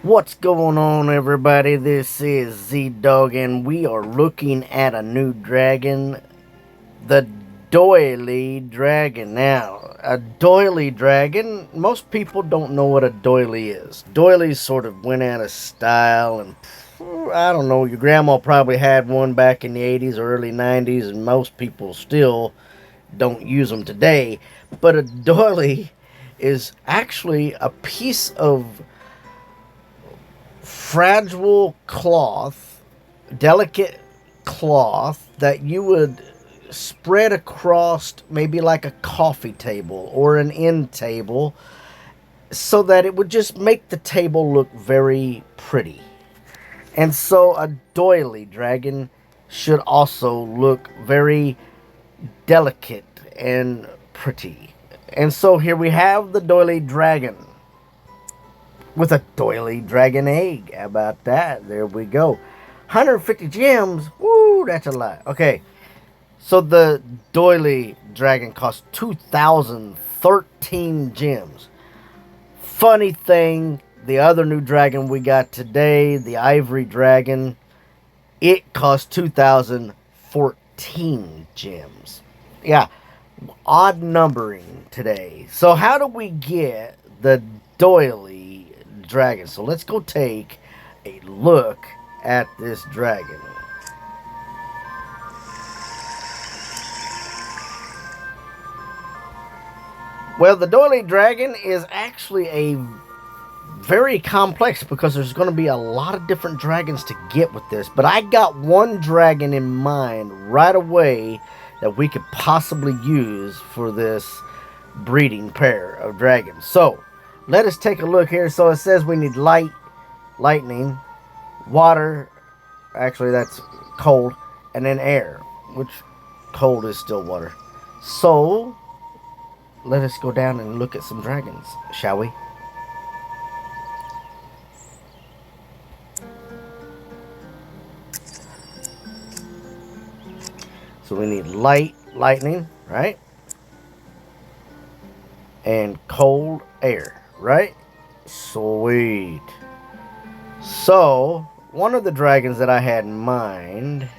What's going on, everybody? This is Z-Dog, and we are looking at a new dragon, the Doily Dragon. Now, a Doily Dragon, most people don't know what a doily is. Doilies sort of went out of style, and I don't know, your grandma probably had one back in the 80s or early 90s, and most people still don't use them today. But a doily is actually a piece of fragile cloth, delicate cloth that you would spread across maybe like a coffee table or an end table so that it would just make the table look very pretty. And so a doily dragon should also look very delicate and pretty. And so here we have the doily dragon with a doily dragon egg. How about that? There we go. 150 gems. Woo, that's a lot. Okay, so the doily dragon costs 2,013 gems. Funny thing, the other new dragon we got today, the ivory dragon, it costs 2,014 gems. Yeah, odd numbering today. So how do we get the doily dragon? So let's go take a look at this dragon. Well, the doily dragon is actually a very complex because there's going to be a lot of different dragons to get with this. But I got one dragon in mind right away that we could possibly use for this breeding pair of dragons. So let us take a look here. So it says we need light, lightning, water, actually that's cold, and then air, which cold is still water. So let us go down and look at some dragons, shall we? So we need light, lightning, right? And cold air, right? Sweet. So, one of the dragons that I had in mind,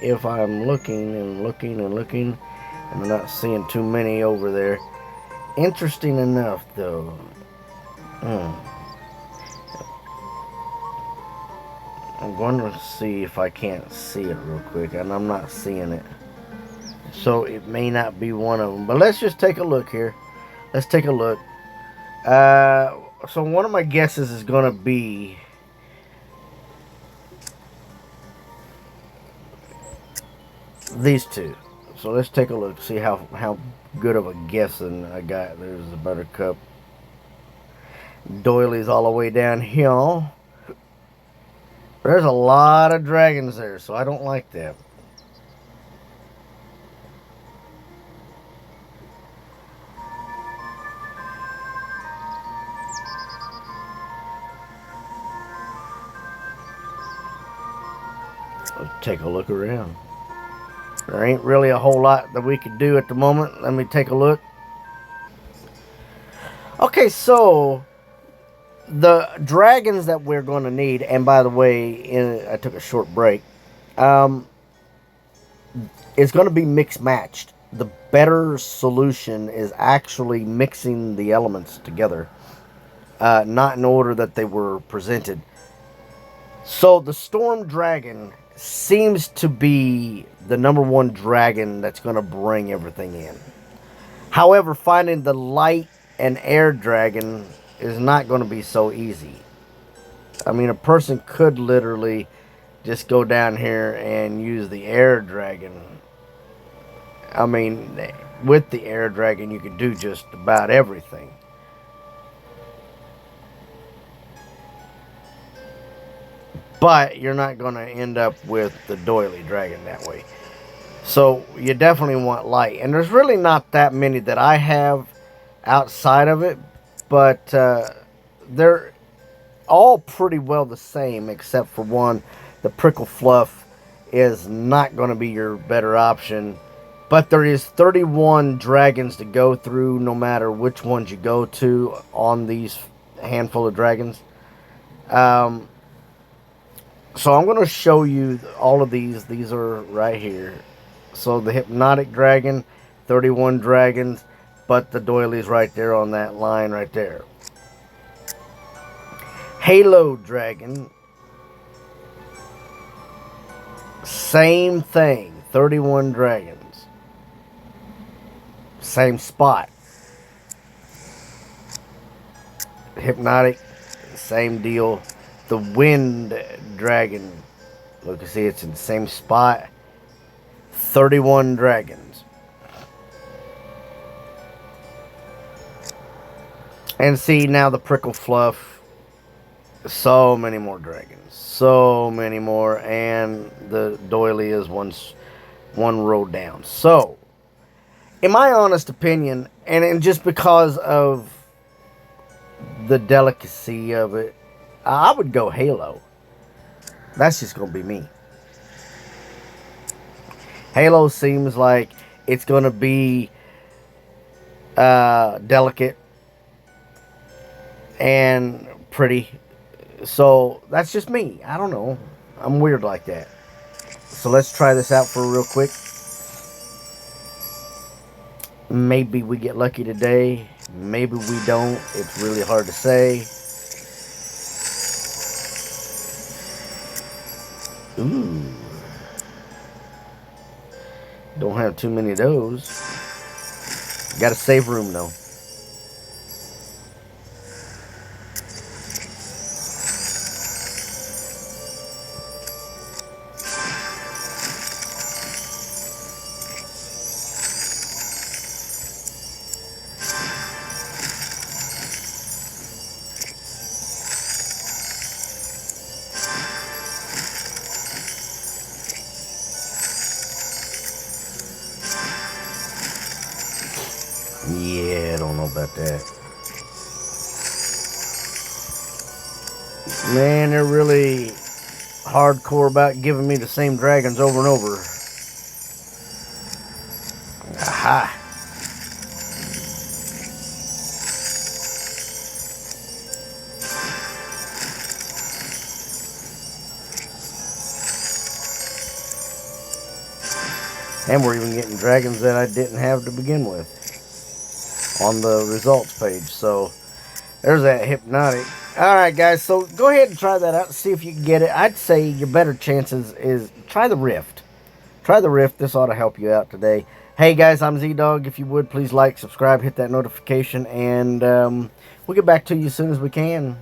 if I'm looking and looking and looking, and I'm not seeing too many over there. Interesting enough, though. I'm going to see if I can't see it real quick, and I'm not seeing it. So it may not be one of them. But let's just take a look here. Let's take a look. So one of my guesses is going to be these two. So let's take a look, see how good of a guessing I got. There's the buttercup. Doilies all the way down here. There's a lot of dragons there, so I don't like that. Let's take a look around. There ain't really a whole lot that we could do at the moment. Let me take a look. Okay, so the dragons that we're going to need, and by the way, I took a short break, is going to be mixed matched. The better solution is actually mixing the elements together, not in order that they were presented. So the storm dragon seems to be the number one dragon that's going to bring everything in. However, finding the light and air dragon is not going to be so easy. I mean, a person could literally just go down here and use the air dragon. I mean, with the air dragon, you could do just about everything. But you're not going to end up with the doily dragon that way. So you definitely want light. And there's really not that many that I have outside of it. But they're all pretty well the same except for one. The prickle fluff is not going to be your better option. But there is 31 dragons to go through no matter which ones you go to on these handful of dragons. Um, so I'm going to show you all of these. These are right here. So the Hypnotic Dragon, 31 dragons, but the doily's right there on that line right there. Halo Dragon, same thing, 31 dragons. Same spot. Hypnotic, same deal. The Wind Dragon, look, you see it's in the same spot. 31 dragons. And see now the Prickle Fluff, so many more dragons, so many more, and the doily is one row down. So, in my honest opinion, and just because of the delicacy of it, I would go Halo. That's just gonna be me. Halo seems like it's gonna be delicate and pretty. So that's just me. I don't know. I'm weird like that. So let's try this out for real quick. Maybe we get lucky today. Maybe we don't. It's really hard to say. Ooh. Don't have too many of those. Gotta save room though. Yeah, I don't know about that. Man, they're really hardcore about giving me the same dragons over and over. Aha. And we're even getting dragons that I didn't have to begin with on the results page. So there's that Hypnotic. Alright guys, so go ahead and try that out and see if you can get it. I'd say your better chances is try the Rift. Try the Rift. This ought to help you out today. Hey guys, I'm Z-Dog. If you would, please like, subscribe, hit that notification, and we'll get back to you as soon as we can.